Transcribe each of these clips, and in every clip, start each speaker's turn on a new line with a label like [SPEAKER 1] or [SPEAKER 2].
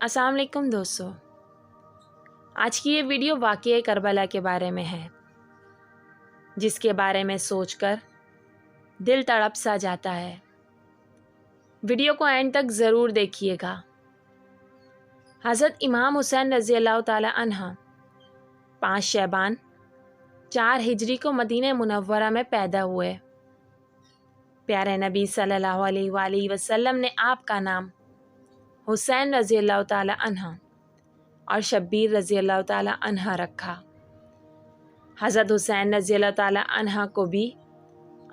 [SPEAKER 1] अस्सलाम वालेकुम दोस्तों, आज की ये वीडियो वाक़या करबला के बारे में है, जिसके बारे में सोचकर दिल तड़प सा जाता है। वीडियो को एंड तक ज़रूर देखिएगा। हज़रत इमाम हुसैन रज़ी अल्लाह ताला अन्हा 5 शअबान 4 हिजरी को मदीना मुनव्वरा में पैदा हुए। प्यारे नबी सल्लल्लाहु अलैहि वसल्लम ने आपका नाम हुसैन रज़ी अल्लाह ताला अन्हा और शब्बीर रज़ी अल्लाह ताला अन्हा रखा। हज़रत हुसैन रज़ी अल्लाह ताला अन्हा को भी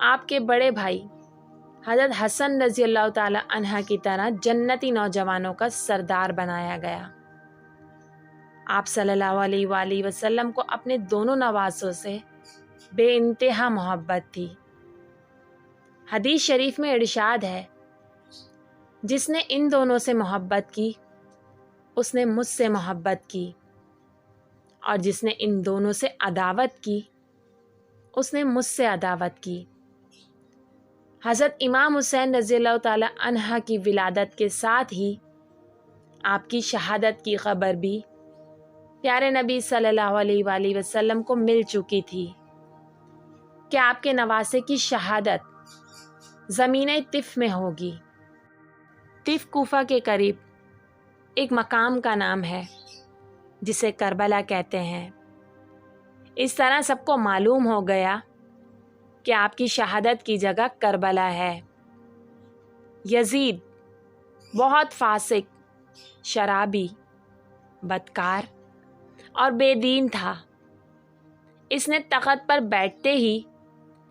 [SPEAKER 1] आपके बड़े भाई हज़रत हसन रज़ी अल्लाह ताला अन्हा की तरह जन्नती नौजवानों का सरदार बनाया गया। आप सल्लल्लाहु अलैहि वसल्लम को अपने दोनों नवासों से बेइंतहा मोहब्बत थी। हदीस शरीफ में इरशाद है, जिसने इन दोनों से मोहब्बत की उसने मुझसे मोहब्बत की, और जिसने इन दोनों से अदावत की उसने मुझसे अदावत की। हज़रत इमाम हुसैन रज़ियल्लाहु ताला अन्हा की विलादत के साथ ही आपकी शहादत की ख़बर भी प्यारे नबी सल्लल्लाहु अलैहि वसल्लम को मिल चुकी थी कि आपके नवासे की शहादत ज़मीन तिफ़ में होगी। तिफ़ कूफा के करीब एक मकाम का नाम है जिसे करबला कहते हैं। इस तरह सबको मालूम हो गया कि आपकी शहादत की जगह करबला है। यजीद बहुत फासिक, शराबी, बदकार और बेदीन था। इसने तख़्त पर बैठते ही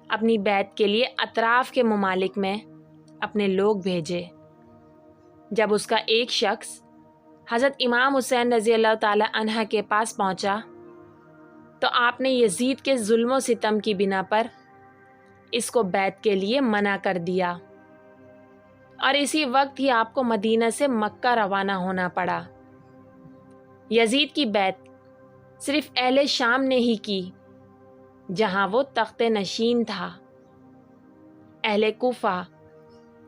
[SPEAKER 1] अपनी बैत के लिए अतराफ़ के ममालिक में अपने लोग भेजे। जब उसका एक शख्स हज़रत इमाम हुसैन रज़ी अल्लाह ताला अन्हा के पास पहुंचा तो आपने यजीद के जुल्म सितम की बिना पर इसको बैत के लिए मना कर दिया, और इसी वक्त ही आपको मदीना से मक्का रवाना होना पड़ा। यजीद की बैत सिर्फ अहले शाम ने ही की, जहां वो तख्ते नशीन था। अहले कूफा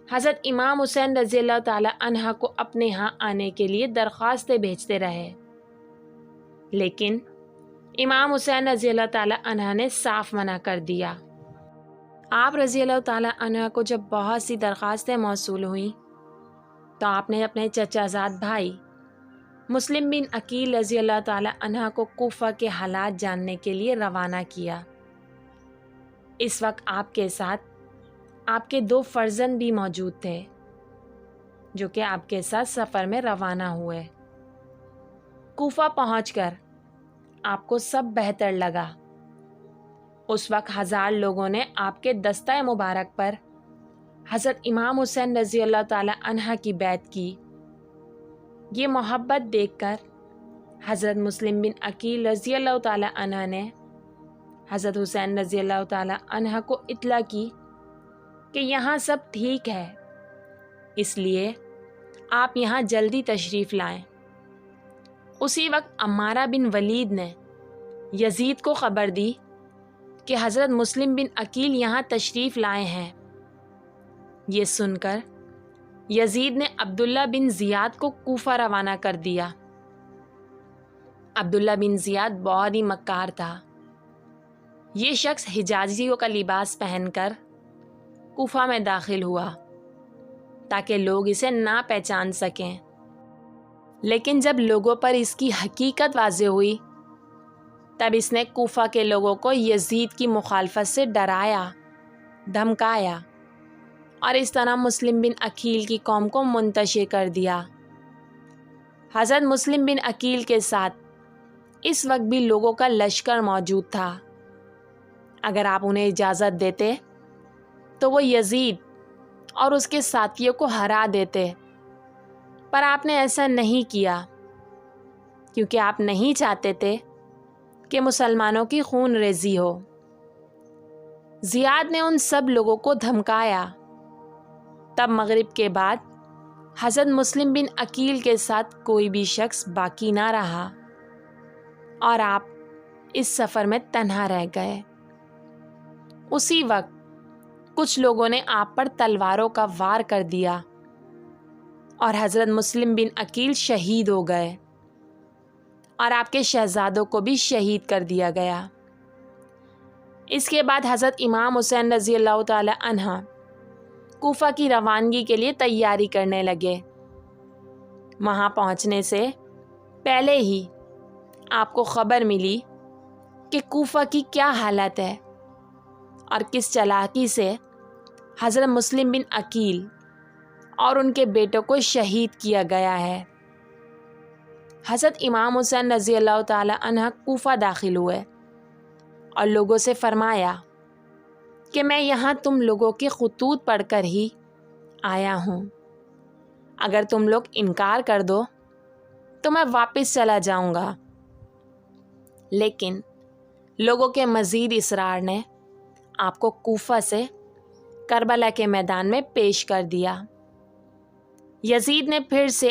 [SPEAKER 1] हज़रत इमाम हुसैन रज़ी अल्लाह ताला अन्हा को अपने यहाँ आने के लिए दरख्वास्तें भेजते रहे, लेकिन इमाम हुसैन रज़ी अल्लाह ताला अन्हा ने साफ मना कर दिया। आप रज़ी अल्लाह ताला अन्हा को जब बहुत सी दरख्वास्तें मौसूल हुईं तो आपने अपने चचाजाद भाई मुस्लिम बिन अकील रज़ी अल्लाह ताला अन्हा को कूफा के हालात जानने के लिए रवाना किया। इस वक्त आपके साथ आपके 2 फर्जंद भी मौजूद थे, जो कि आपके साथ सफ़र में रवाना हुए। कूफा पहुंचकर आपको सब बेहतर लगा। उस वक्त 1000 लोगों ने आपके दस्ता मुबारक पर हज़रत इमाम हुसैन रज़ी अल्लाह ताला अन्हा की बैत की। ये मोहब्बत देखकर हज़रत मुस्लिम बिन अकील रज़ी अल्लाह ताला अन्हा ने हज़रत हुसैन रज़ी अल्लाह ताला अन्हा को इत्तला की कि यहाँ सब ठीक है, इसलिए आप यहाँ जल्दी तशरीफ़ लाएं। उसी वक्त अम्मारा बिन वलीद ने यजीद को ख़बर दी कि हज़रत मुस्लिम बिन अकील यहाँ तशरीफ़ लाए हैं। ये सुनकर यजीद ने अब्दुल्ला बिन ज़ियाद को कूफा रवाना कर दिया। अब्दुल्ला बिन ज़ियाद बहुत ही मक्कार था। ये शख्स हिजाजियों का लिबास पहनकर कूफा में दाखिल हुआ ताकि लोग इसे ना पहचान सकें, लेकिन जब लोगों पर इसकी हकीकत वाज़ेह हुई तब इसने कूफा के लोगों को यजीद की मुखालफत से डराया, धमकाया और इस तरह मुस्लिम बिन अकील की कौम को मुंतशिर कर दिया। हज़रत मुस्लिम बिन अकील के साथ इस वक्त भी लोगों का लश्कर मौजूद था। अगर आप उन्हें इजाज़त देते तो वो यजीद और उसके साथियों को हरा देते, पर आपने ऐसा नहीं किया क्योंकि आप नहीं चाहते थे कि मुसलमानों की खून रेज़ी हो। ज़ियाद ने उन सब लोगों को धमकाया। तब मगरिब के बाद हज़रत मुस्लिम बिन अकील के साथ कोई भी शख्स बाकी ना रहा और आप इस सफ़र में तन्हा रह गए। उसी वक्त कुछ लोगों ने आप पर तलवारों का वार कर दिया। اور حضرت مسلم بن عقیل شہید ہو گئے اور آپ کے شہزادوں کو بھی شہید کر دیا گیا۔ اس کے بعد حضرت امام حسین رضی اللہ تعالی عنہ کوفہ کی روانگی کے لیے تیاری کرنے لگے۔ وہاں پہنچنے سے پہلے ہی آپ کو خبر ملی کہ کوفہ کی کیا حالت ہے اور کس چالاکی سے حضرت مسلم بن عقیل اور ان کے بیٹوں کو شہید کیا گیا ہے۔ حضرت امام حسین رضی اللہ تعالی عنہ کوفہ داخل ہوئے اور لوگوں سے فرمایا کہ میں یہاں تم لوگوں کے خطوط پڑھ کر ہی آیا ہوں، اگر تم لوگ انکار کر دو تو میں واپس چلا جاؤں گا۔ لیکن لوگوں کے مزید اصرار نے آپ کو کوفہ سے کربلا کے میدان میں پیش کر دیا۔ یزید نے پھر سے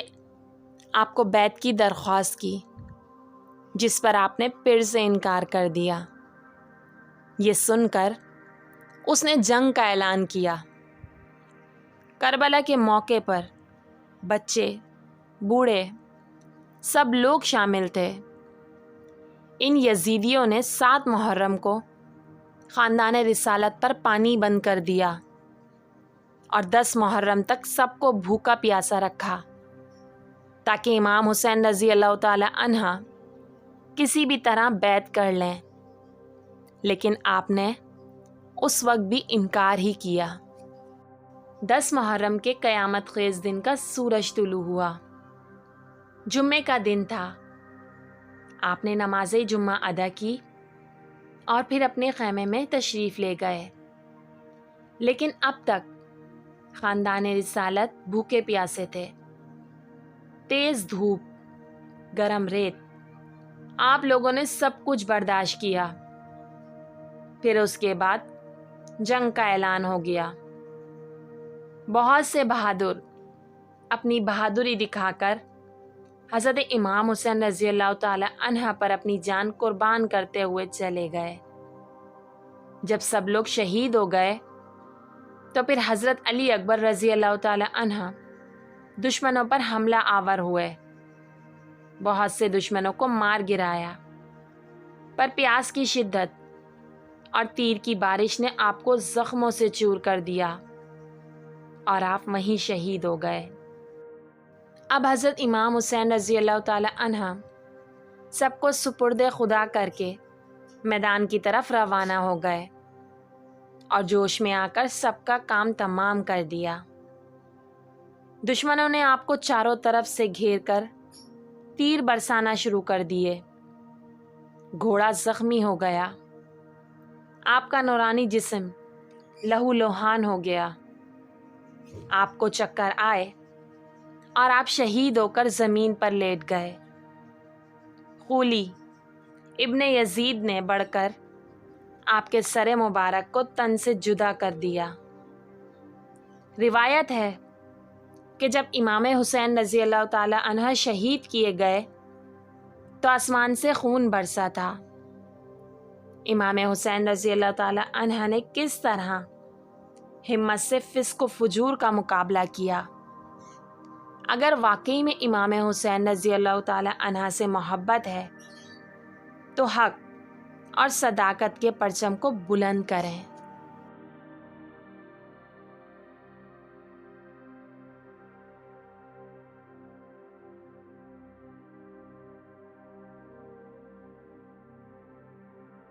[SPEAKER 1] آپ کو بیعت کی درخواست کی، جس پر آپ نے پھر سے انکار کر دیا۔ یہ سن کر اس نے جنگ کا اعلان کیا۔ کربلا کے موقع پر بچے، بوڑھے، سب لوگ شامل تھے۔ ان یزیدیوں نے 7 محرم کو خاندان رسالت پر پانی بند کر دیا اور 10 محرم تک سب کو بھوکا پیاسا رکھا تاکہ امام حسین رضی اللہ تعالی عنہ کسی بھی طرح بیعت کر لیں، لیکن آپ نے اس وقت بھی انکار ہی کیا۔ 10 محرم کے قیامت خیز دن کا سورج طلوع ہوا۔ جمعے کا دن تھا۔ آپ نے نماز جمعہ ادا کی اور پھر اپنے خیمے میں تشریف لے گئے، لیکن اب تک خاندان رسالت بھوکے پیاسے تھے۔ تیز دھوپ، گرم ریت، آپ لوگوں نے سب کچھ برداشت کیا۔ پھر اس کے بعد جنگ کا اعلان ہو گیا۔ بہت سے بہادر اپنی بہادری دکھا کر حضرت امام حسین رضی اللہ تعالی عنہ پر اپنی جان قربان کرتے ہوئے چلے گئے۔ جب سب لوگ شہید ہو گئے تو پھر حضرت علی اکبر رضی اللہ تعالی عنہ دشمنوں پر حملہ آور ہوئے، بہت سے دشمنوں کو مار گرایا، پر پیاس کی شدت اور تیر کی بارش نے آپ کو زخموں سے چور کر دیا اور آپ وہیں شہید ہو گئے۔ اب حضرت امام حسین رضی اللہ تعالی عنہ سب کو سپرد خدا کر کے میدان کی طرف روانہ ہو گئے اور جوش میں آ کر سب کا کام تمام کر دیا۔ دشمنوں نے آپ کو چاروں طرف سے گھیر کر تیر برسانا شروع کر دیے۔ گھوڑا زخمی ہو گیا، آپ کا نورانی جسم لہو لوہان ہو گیا، آپ کو چکر آئے اور آپ شہید ہو کر زمین پر لیٹ گئے۔ خولی ابن یزید نے بڑھ کر آپ کے سر مبارک کو تن سے جدا کر دیا۔ روایت ہے کہ جب امام حسین رضی اللہ تعالی عنہ شہید کیے گئے تو آسمان سے خون برسا تھا۔ امام حسین رضی اللہ تعالی عنہ نے کس طرح ہمت سے فسق و فجور کا مقابلہ کیا۔ اگر واقعی میں امام حسین رضی اللہ تعالی عنہ سے محبت ہے تو حق اور صداقت کے پرچم کو بلند کریں۔